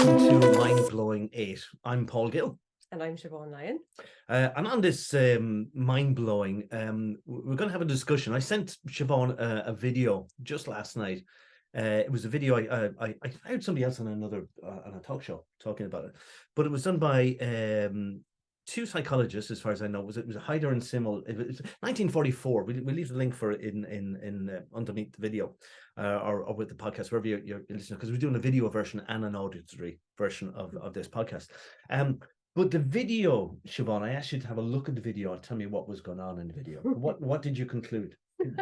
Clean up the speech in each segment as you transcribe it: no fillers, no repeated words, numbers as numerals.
welcome to Mind Blowing 8. I'm Paul Gill. And I'm Siobhan Lyon. And on this Mind Blowing, we're going to have a discussion. I sent Siobhan a video just last night. It was a video I heard somebody else on on a talk show talking about it, but it was done by two psychologists, as far as I know. It was Heider and Simmel. It was 1944. We'll leave the link for it in underneath the video, or with the podcast, wherever you're listening, because we're doing a video version and an auditory version of this podcast. But the video, Siobhan, I asked you to have a look at the video and tell me what was going on in the video. What did you conclude?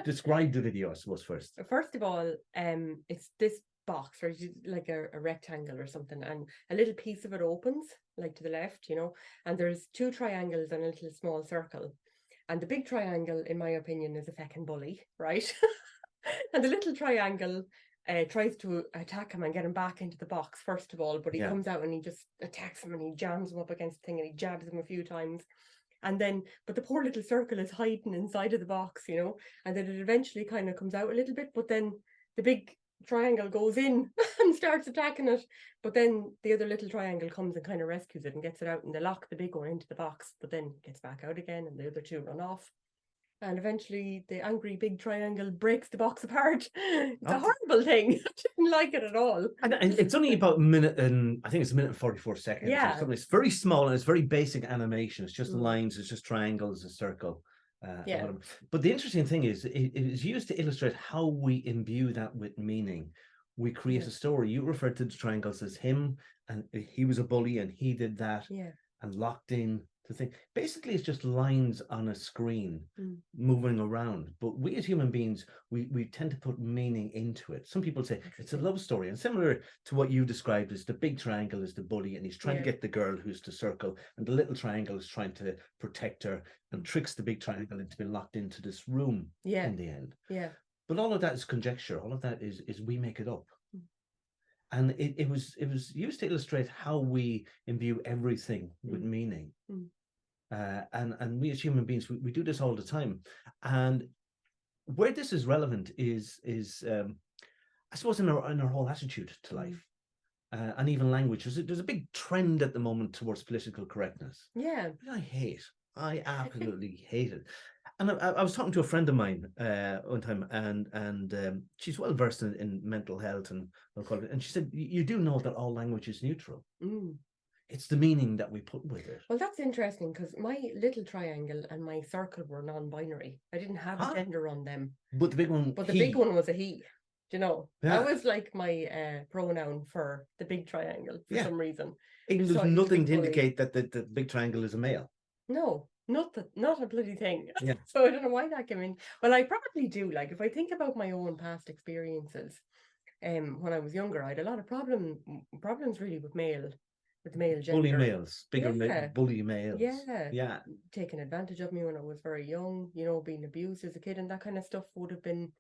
Describe the video, I suppose, first. First of all, it's this box, or like a rectangle or something, and a little piece of it opens, like to the left, and there's two triangles and a little small circle. And the big triangle, in my opinion, is a feckin' bully, right? And the little triangle tries to attack him and get him back into the box, first of all, but he comes out and he just attacks him and he jams him up against the thing and he jabs him a few times. And then, but the poor little circle is hiding inside of the box, and then it eventually kind of comes out a little bit, but then the big triangle goes in and starts attacking it. But then the other little triangle comes and kind of rescues it and gets it out, and they lock the big one into the box, but then it gets back out again and the other two run off. And eventually the angry big triangle breaks the box apart. It's a horrible thing. I didn't like it at all. And it's only about a minute and I think it's a minute and 44 seconds. Yeah. It's very small and it's very basic animation. It's just lines, it's just triangles, a circle. But the interesting thing is it is used to illustrate how we imbue that with meaning. We create a story. You referred to the triangles as him, and he was a bully and he did that and locked in. The thing basically it's just lines on a screen moving around, but we as human beings we tend to put meaning into it. Some people say it's a love story, and similar to what you described as the big triangle is the bully and he's trying to get the girl who's the circle, and the little triangle is trying to protect her and tricks the big triangle into being locked into this room in the end. But all of that is conjecture. All of that is we make it up. And it was used to illustrate how we imbue everything with meaning. And we as human beings, we do this all the time. And where this is relevant is I suppose in our whole attitude to life, and even language. There's a big trend at the moment towards political correctness. Yeah. I absolutely hate it. And I was talking to a friend of mine one time, and she's well versed in mental health and she said, "You do know that all language is neutral. It's the meaning that we put with it." Well, that's interesting, because my little triangle and my circle were non-binary. I didn't have a gender on them. But the big one, big one was a he. That was like my pronoun for the big triangle for some reason. Even there's nothing to indicate that the big triangle is a male. No, not a bloody thing. So I don't know why that came in. Well, I probably do. Like, if I think about my own past experiences, when I was younger, I had a lot of problems really with the male gender. Bully males, bully males. Yeah. Taking advantage of me when I was very young, being abused as a kid, and that kind of stuff would have been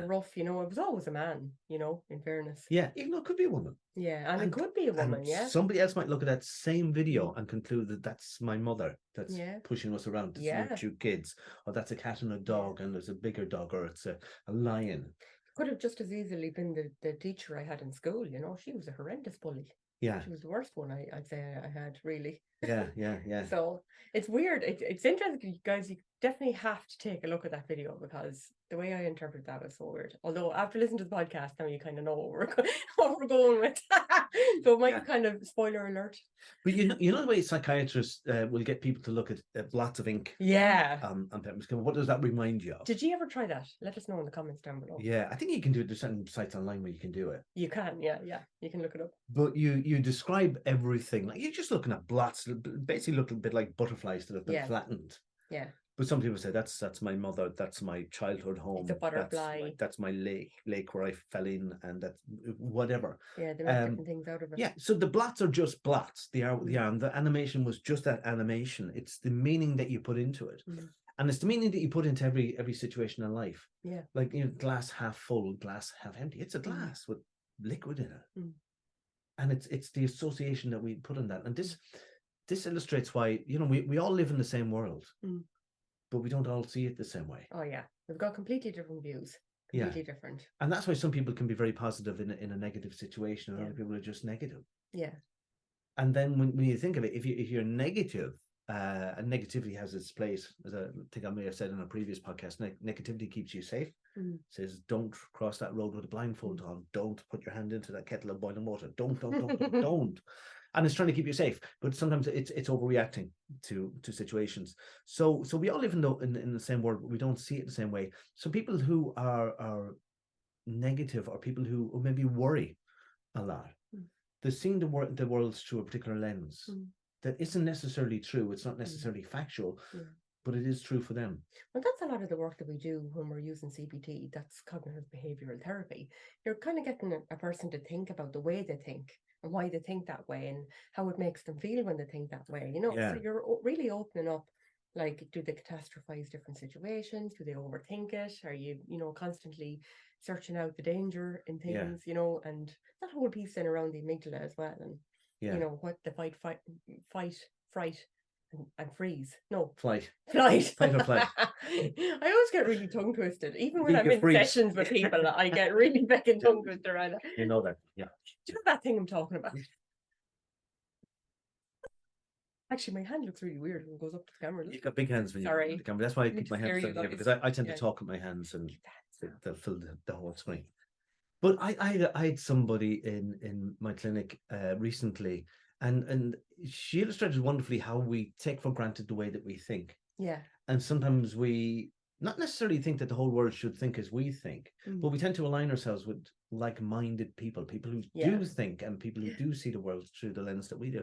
rough. I was always a man, in fairness. Yeah, even though it could be a woman. Yeah, and it could be a woman, Somebody else might look at that same video and conclude that that's my mother that's pushing us around to shoot kids, or that's a cat and a dog and there's a bigger dog, or it's a lion. Could have just as easily been the teacher I had in school. She was a horrendous bully. Yeah, she was the worst one I'd say I had, really. Yeah. So it's weird. It's interesting, you guys. You definitely have to take a look at that video, because the way I interpret that is so weird. Although after listening to the podcast now, you kind of know what we're going with. So it might be kind of spoiler alert. But you know the way psychiatrists will get people to look at lots of ink. On papers. What does that remind you of? Did you ever try that? Let us know in the comments down below. Yeah, I think you can do it. There's certain sites online where you can do it. You can, yeah. You can look it up. But you describe everything, like you're just looking at blots, basically look a bit like butterflies that have been flattened. Yeah. But some people say that's my mother, that's my childhood home. It's a butterfly. That's my lake where I fell in, and that's whatever. Yeah, they make different things out of it. Yeah, so the blots are just blots. They are, and the animation was just that animation. It's the meaning that you put into it. And it's the meaning that you put into every situation in life. Yeah. Like, glass half full, glass half empty. It's a glass with liquid in it. And it's the association that we put in that. And this illustrates why, we all live in the same world. But we don't all see it the same way. Oh yeah, we've got completely different views. completely different. And that's why some people can be very positive in a negative situation, and other people are just negative. Yeah. And then when you think of it, if you're negative, and negativity has its place, as I think I may have said in a previous podcast, negativity keeps you safe. Says don't cross that road with a blindfold on, don't put your hand into that kettle of boiling water, don't don't. And it's trying to keep you safe, but sometimes it's overreacting to situations. So we all live in the same world, but we don't see it the same way. So people who are negative, or people who maybe worry a lot, they're seeing the world through a particular lens that isn't necessarily true. It's not necessarily factual, but it is true for them. Well, that's a lot of the work that we do when we're using CBT. That's cognitive behavioral therapy. You're kind of getting a person to think about the way they think and why they think that way and how it makes them feel when they think that way. You know, so you're really opening up, like, do they catastrophize different situations? Do they overthink it? Are you constantly searching out the danger in things, and that whole piece then around the amygdala as well. And, what the fight, fright, and freeze. No. Flight. Fight or flight. I always get really tongue twisted. Even when I'm in sessions with people, I get really fucking tongue twisted around it. You know that, yeah. Do you know that thing I'm talking about? Actually, my hand looks really weird when it goes up to the camera. You've got big hands when you're on the camera. That's why I keep my hands down here, because I tend to talk with my hands and they'll fill the whole screen. But I had somebody in my clinic recently, and she illustrated wonderfully how we take for granted the way that we think. Yeah. And sometimes we not necessarily think that the whole world should think as we think, but we tend to align ourselves with like-minded people who do think, and people who do see the world through the lens that we do.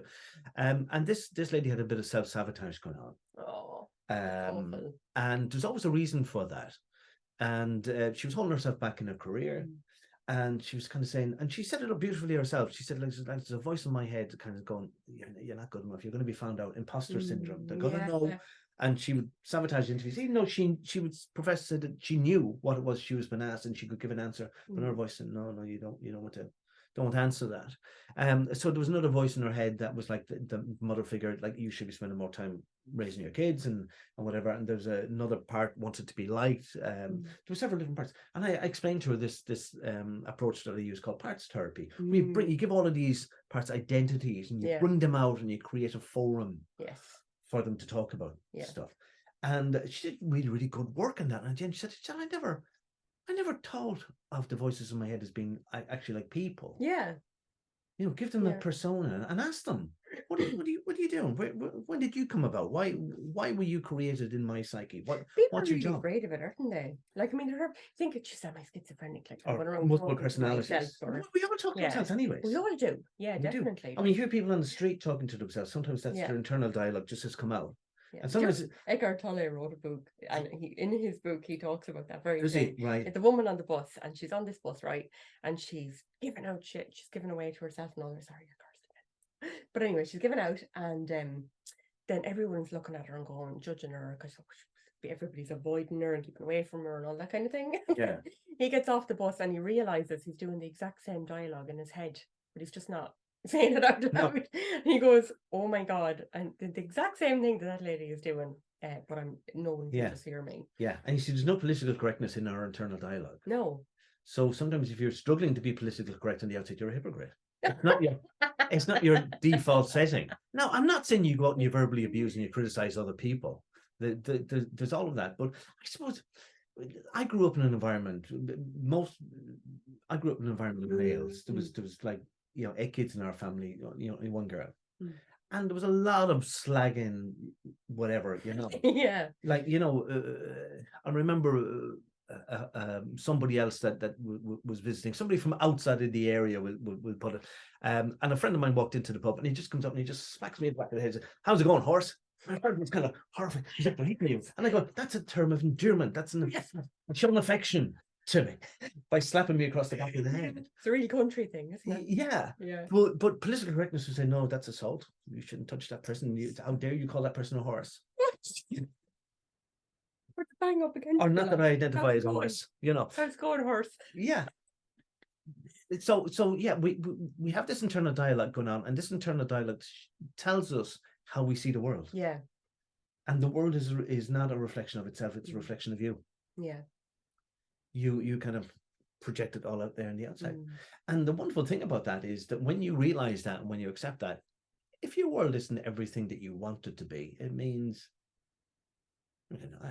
And this lady had a bit of self-sabotage going on. Oh. And there's always a reason for that. And she was holding herself back in her career. And she was kind of saying, and she set it up beautifully herself. She said, like, there's a voice in my head kind of going, you're not good enough. You're going to be found out. Imposter syndrome. They're going to know. And she would sabotage interviews, even though she would profess that she knew what it was she was being asked and she could give an answer. But her voice said, no, you don't answer that. So there was another voice in her head that was like the mother figure, like, you should be spending more time raising your kids and whatever. And there's another part wanted to be liked. There were several different parts, and I explained to her this approach that I use called parts therapy. You give all of these parts identities, and you bring them out, and you create a forum for them to talk about stuff. And she did really, really good work in that. And then she said, I never thought of the voices in my head as being actually like people. Yeah. Give them a persona and ask them, what are you doing? When did you come about? Why were you created in my psyche? What's your job? Afraid of it, aren't they? Like, I mean, think it's just my schizophrenic, like, or multiple personalities. We all talk to ourselves anyways. We all do. Yeah, we definitely. Do. I mean, you hear people on the street talking to themselves. Sometimes that's their internal dialogue just has come out. Yeah. And sometimes Eckhart Tolle wrote a book, and in his book he talks about that very thing. Right. It's a woman on the bus, and she's on this bus, right? And she's giving out shit. She's giving away to herself and others. Sorry, you're cursing again. But anyway, she's giving out, and then everyone's looking at her and going, judging her, because everybody's avoiding her and keeping away from her and all that kind of thing. Yeah. He gets off the bus and he realizes he's doing the exact same dialogue in his head, but he's just not saying it out loud. No. He goes, oh my God, and the exact same thing that lady is doing, but no one can just hear me. Yeah. And you see, there's no political correctness in our internal dialogue. No. So sometimes if you're struggling to be politically correct on the outside, you're a hypocrite. It's not your default setting. No, I'm not saying you go out and you verbally abuse and you criticize other people. There's all of that. But I suppose I grew up in an environment, with males. There was like, 8 kids in our family, one girl. And there was a lot of slagging, whatever, Yeah. Like, I remember somebody else that was visiting, somebody from outside of the area, will put it. And a friend of mine walked into the pub, and he just comes up and he just smacks me in the back of the head. Says, how's it going, horse? I heard it was kind of horrific. He's like, you. And I go, that's a term of endearment. That's showing affection to me by slapping me across the back of the head. It's a really country thing, isn't it? Yeah. But political correctness would say, no, that's assault. You shouldn't touch that person. How dare you call that person a horse? We're bang up against or not that I identify as a horse. How's it going, horse? Yeah. So yeah, we have this internal dialogue going on, and this internal dialogue tells us how we see the world. Yeah. And the world is not a reflection of itself; it's a reflection of you. Yeah. you kind of project it all out there on the outside. And the wonderful thing about that is that when you realize that and when you accept that, if your world isn't everything that you want it to be, it means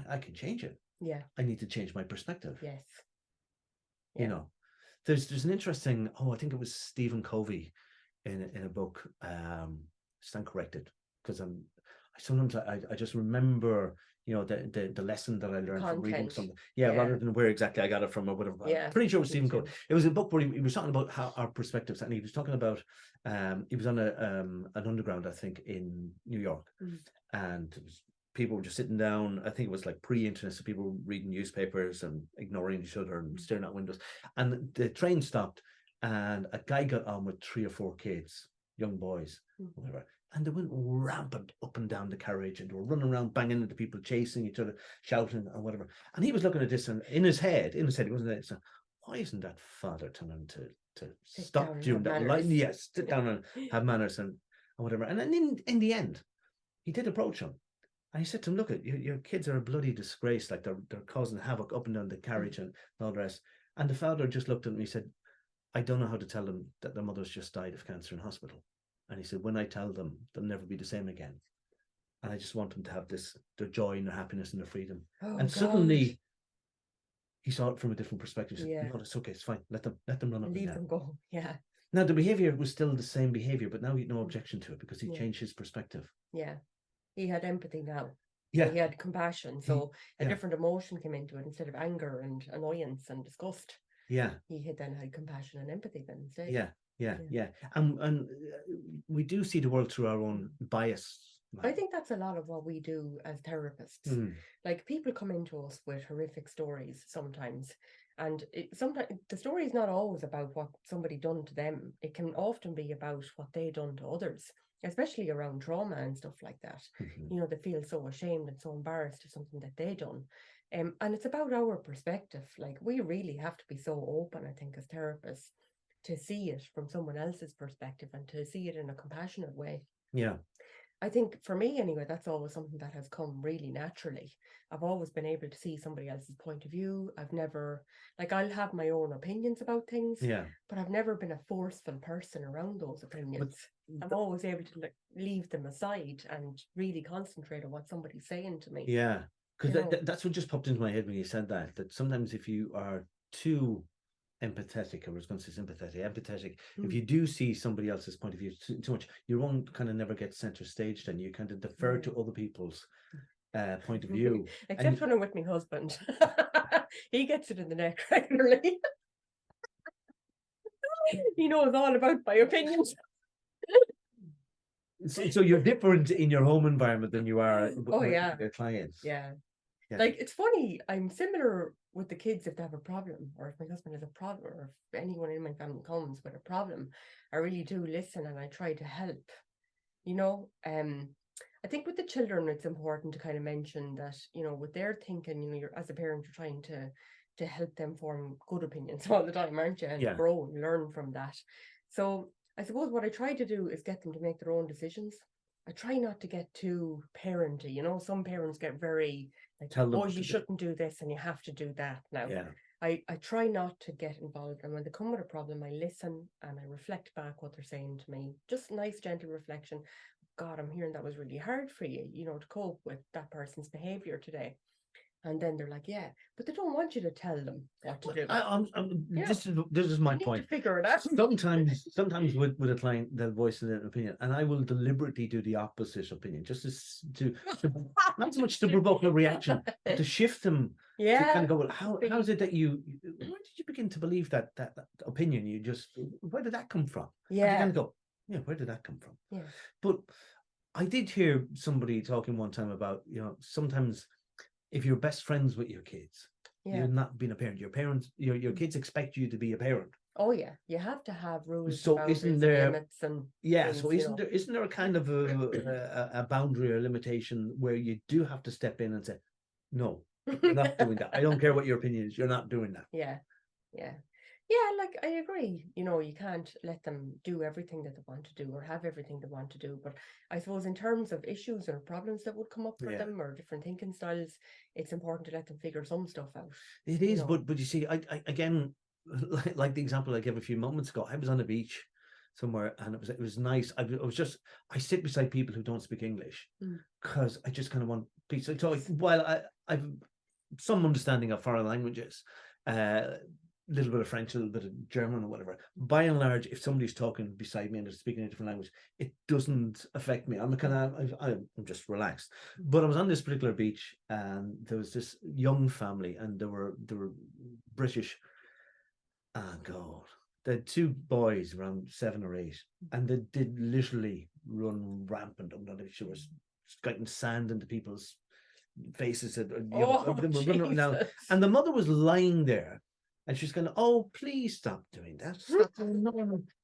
I can change it. Yeah. I need to change my perspective. Yes. You know, there's an interesting, I think it was Stephen Covey in a book, stand corrected, because sometimes I just remember, the lesson that I learned from reading something. Rather than where exactly I got it from or whatever. I'm pretty sure it was Stephen Covey. It was a book where he was talking about how our perspectives, and he was talking about, he was on an underground, I think, in New York, and it was, people were just sitting down. I think it was like pre-internet, so people were reading newspapers and ignoring each other and staring out windows. And the train stopped, and a guy got on with 3 or 4 kids, young boys, whatever. And they went rampant up and down the carriage, and they were running around, banging into people, chasing each other, shouting and whatever. And he was looking at this, and in his head, he wasn't there. So why isn't that father telling him to stop doing that? Yes, sit down and have manners and whatever. And then in the end, he did approach him. And he said to him, look, your kids are a bloody disgrace. Like they're causing havoc up and down the carriage and all the rest. And the father just looked at him and he said, I don't know how to tell them that their mother's just died of cancer in hospital. And he said, when I tell them, they'll never be the same again. And I just want them to have their joy and their happiness and their freedom. And suddenly he saw it from a different perspective. He said, no, it's okay, it's fine. Let them run up and down. Leave them go. Yeah. Now the behavior was still the same behavior, but now he had no objection to it because he changed his perspective. Yeah. He had empathy now. Yeah. He had compassion. So a different emotion came into it instead of anger and annoyance and disgust. Yeah. He then had compassion and empathy then instead. Yeah. And we do see the world through our own bias. I think that's a lot of what we do as therapists. Like people come into us with horrific stories sometimes. And sometimes the story is not always about what somebody done to them. It can often be about what they done to others, especially around trauma and stuff like that. They feel so ashamed and so embarrassed of something that they done. And it's about our perspective. Like we really have to be so open, I think, as therapists, to see it from someone else's perspective and to see it in a compassionate way. Yeah. I think for me anyway, that's always something that has come really naturally. I've always been able to see somebody else's point of view. I've never, I'll have my own opinions about things, but I've never been a forceful person around those opinions. I'm always able to leave them aside and really concentrate on what somebody's saying to me. Yeah, because that's what just popped into my head when you said that sometimes if you are too empathetic, I was going to say empathetic, if you do see somebody else's point of view too much, your own kind of never gets center stage, then you kind of defer to other people's point of view. Except when I'm with my husband. He gets it in the neck regularly. He knows all about my opinions. So you're different in your home environment than you are with your clients. Yeah. It's funny, I'm similar with the kids if they have a problem, or if my husband has a problem, or if anyone in my family comes with a problem. I really do listen and I try to help. I think with the children, it's important to kind of mention that, with their thinking, you're as a parent, you're trying to help them form good opinions all the time, aren't you? And grow and learn from that. So I suppose what I try to do is get them to make their own decisions. I try not to get too parenty. Some parents get very you shouldn't do this and you have to do that now. I try not to get involved, and when they come with a problem, I listen and I reflect back what they're saying to me. Just nice, gentle reflection. God, I'm hearing that was really hard for you, to cope with that person's behavior today. And then they're like, yeah, but they don't want you to tell them what to do. This is my point. To figure it out. Sometimes with a client, they'll voice an opinion, and I will deliberately do the opposite opinion, just to not so much to provoke a reaction, but to shift them. To kind of go, well, how is it that where did you begin to believe that opinion? Where did that come from? Yeah. And you kind of go, where did that come from? Yeah. But I did hear somebody talking one time about, sometimes if you're best friends with your kids, you're not being a parent. Your parents, your kids expect you to be a parent. Oh yeah, you have to have rules. So isn't there limits and things, so isn't there a kind of a boundary or limitation where you do have to step in and say, no, you're not doing that. I don't care what your opinion is. You're not doing that. Yeah. Yeah, like I agree. You can't let them do everything that they want to do or have everything they want to do. But I suppose in terms of issues or problems that would come up for them or different thinking styles, it's important to let them figure some stuff out. It is, but you see, I again, like the example I gave a few moments ago, I was on a beach somewhere and it was nice. I sit beside people who don't speak English because I just kind of want peace. So while I've some understanding of foreign languages, little bit of French, a little bit of German or whatever. By and large, if somebody's talking beside me and they're speaking a different language, it doesn't affect me. I'm just relaxed. But I was on this particular beach and there was this young family and they were British. Oh God. They had two boys around 7 or 8 and they did literally run rampant. She was getting sand into people's faces that were running now, and the mother was lying there and she's going, oh, please stop doing that,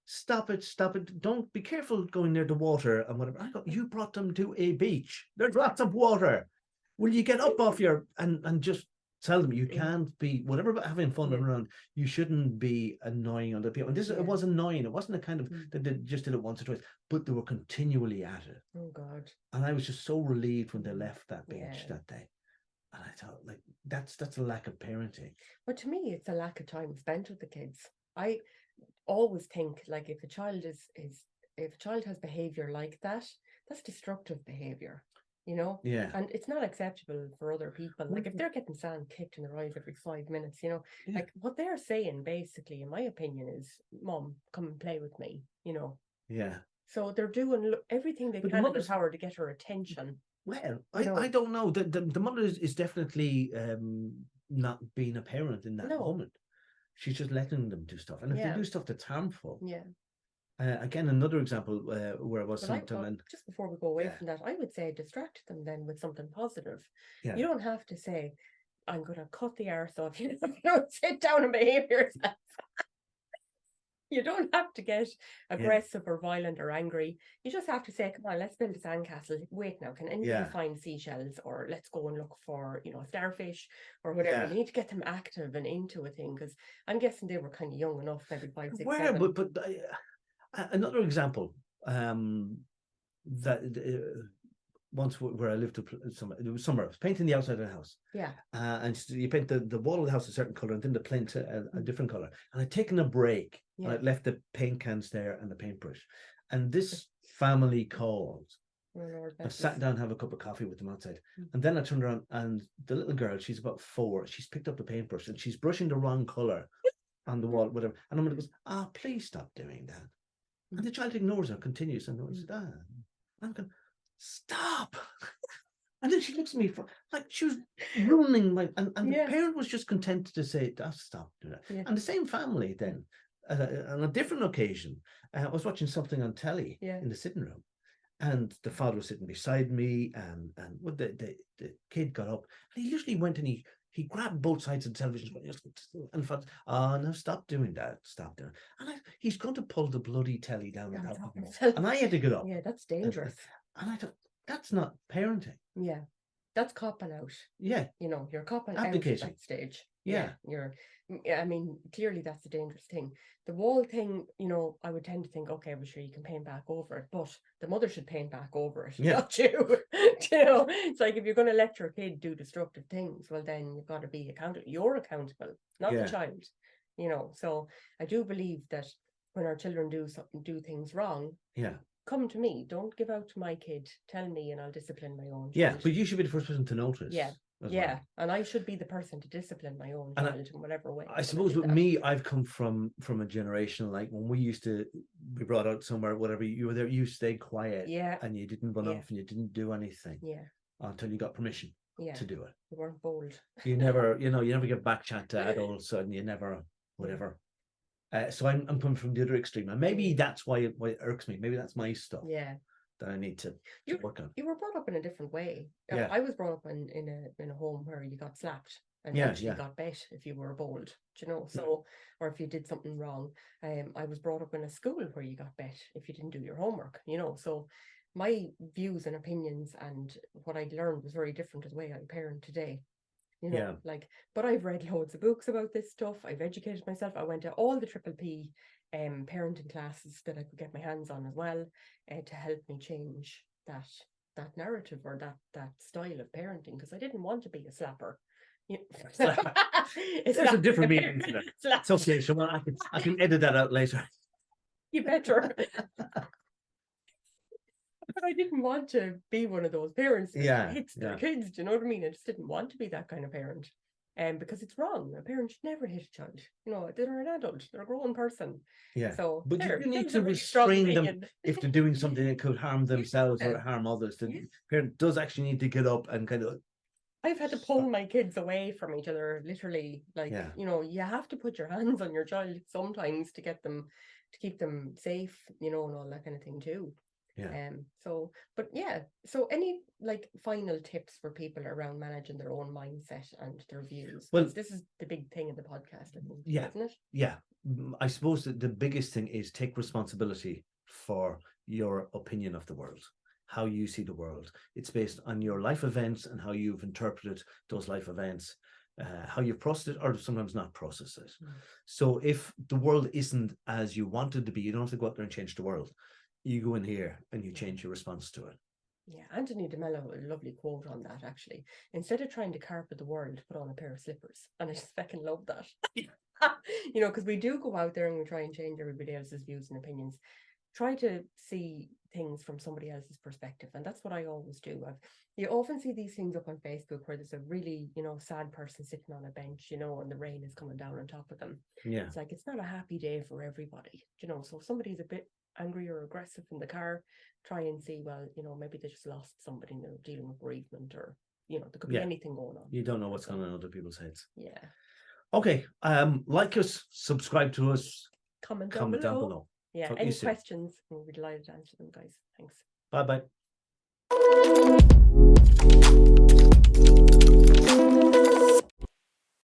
stop it, don't be careful going near the water and whatever. I go, you brought them to a beach, there's lots of water, will you get up off your and just tell them you can't be whatever about having fun around, you shouldn't be annoying other people. And this it was annoying, it wasn't a kind of that they just did it once or twice, but they were continually at it. Oh God. And I was just so relieved when they left that beach that day. And I thought, like, that's a lack of parenting. But to me, it's a lack of time spent with the kids. I always think, like, if a child has behavior like that, that's destructive behavior. Yeah. And it's not acceptable for other people. Like if they're getting sand kicked in their eyes every 5 minutes, like what they're saying basically, in my opinion, is, Mom, come and play with me, Yeah. So they're doing everything they can in their power to get her attention. Well, I don't know. The mother is definitely not being a parent in that moment. She's just letting them do stuff. And if they do stuff that's harmful. Yeah. Again, another example where I was just before we go away from that, I would say distract them then with something positive. Yeah. You don't have to say, I'm going to cut the arse off you. Sit down and behave yourself. You don't have to get aggressive or violent or angry. You just have to say, come on, let's build a sandcastle. Wait now, can anybody find seashells? Or let's go and look for, starfish or whatever. You need to get them active and into a thing, because I'm guessing they were kind of young enough, maybe 5, 6, 7. But another example that once where I lived, it was summer, I was painting the outside of the house. Yeah. And you paint the wall of the house a certain color and then the plinth a different color. And I'd taken a break and I'd left the paint cans there and the paintbrush. And this family called. I sat down, have a cup of coffee with them outside. And then I turned around and the little girl, she's about 4, she's picked up the paintbrush and she's brushing the wrong color on the wall, whatever. And I'm goes, please stop doing that. And the child ignores her, continues, and goes, I'm going, stop. And then she looks at me for like she was ruining my and the parent was just content to say, stop doing that. And the same family then, on a different occasion, I was watching something on telly in the sitting room, and the father was sitting beside me, and the kid got up and he literally went and he grabbed both sides of the television and thought, no, stop doing that, stop doing it. And he's going to pull the bloody telly down and I had to get up. Yeah, that's dangerous. And I thought, that's not parenting. Yeah, that's copping out. Yeah. You're copping out at that stage. Yeah. I mean, clearly that's a dangerous thing. The wall thing, I would tend to think, okay, well, sure, you can paint back over it, but the mother should paint back over it, not you. It's like if you're going to let your kid do destructive things, well, then you've got to be accountable. You're accountable, not the child. So I do believe that when our children do things wrong, come to me. Don't give out to my kid. Tell me and I'll discipline my own child. Yeah, but you should be the first person to notice. Yeah. Well. And I should be the person to discipline my own child in whatever way. I suppose with me, I've come from a generation like when we used to be brought out somewhere, whatever, you were there, you stayed quiet. Yeah. And you didn't run off and you didn't do anything. Yeah. Until you got permission to do it. You weren't bold. You never, you never get back chat to adults and you never, whatever. So I'm coming from the other extreme, and maybe that's why it irks me. Maybe that's my stuff. Yeah, that I need to work on. You were brought up in a different way. Yeah. I was brought up in a home where you got slapped and actually got bet if you were bold. So or if you did something wrong. I was brought up in a school where you got bet if you didn't do your homework. So my views and opinions and what I'd learned was very different to the way I parent today. you know, like, but I've read loads of books about this stuff. I've educated myself. I went to all the triple P parenting classes that I could get my hands on as well, to help me change that narrative or that style of parenting, because I didn't want to be a slapper. There's a different meaning to that. It's okay, Siobhan, I can edit that out later. You better. But I didn't want to be one of those parents that hits their kids. Do you know what I mean? I just didn't want to be that kind of parent. Because it's wrong. A parent should never hit a child. You know, they're an adult, they're a grown person. Yeah. So, but you need to restrain them if they're doing something that could harm themselves or harm others. The parent does actually need to get up and kind of. I've had to pull my kids away from each other, literally. Like, you know, you have to put your hands on your child sometimes to get them, to keep them safe, you know, and all that kind of thing too. Yeah. So any like final tips for people around managing their own mindset and their views? Well, this is the big thing in the podcast, I think, isn't it? Yeah. I suppose that the biggest thing is take responsibility for your opinion of the world, how you see the world. It's based on your life events and how you've interpreted those life events, how you've processed it or sometimes not processed it. So if the world isn't as you want it to be, you don't have to go out there and change the world. You go in here and you change your response to it. Yeah, Anthony de Mello, a lovely quote on that, actually. Instead of trying to carpet the world, put on a pair of slippers. And I just fucking love that. You know, because we do go out there and we try and change everybody else's views and opinions. Try to see things from somebody else's perspective. And that's what I always do. You often see these things up on Facebook where there's a really, you know, sad person sitting on a bench, you know, and the rain is coming down on top of them. Yeah. It's like, it's not a happy day for everybody, you know. So if somebody's a bit angry or aggressive in the car, try and see, well, you know, maybe they just lost somebody and they're dealing with bereavement, or, you know, there could be anything going on. You don't know what's going on in other people's heads. Yeah. Okay. Like us, subscribe to us, comment down below. Yeah. Any questions? We'll be delighted to answer them, guys. Thanks. Bye-bye.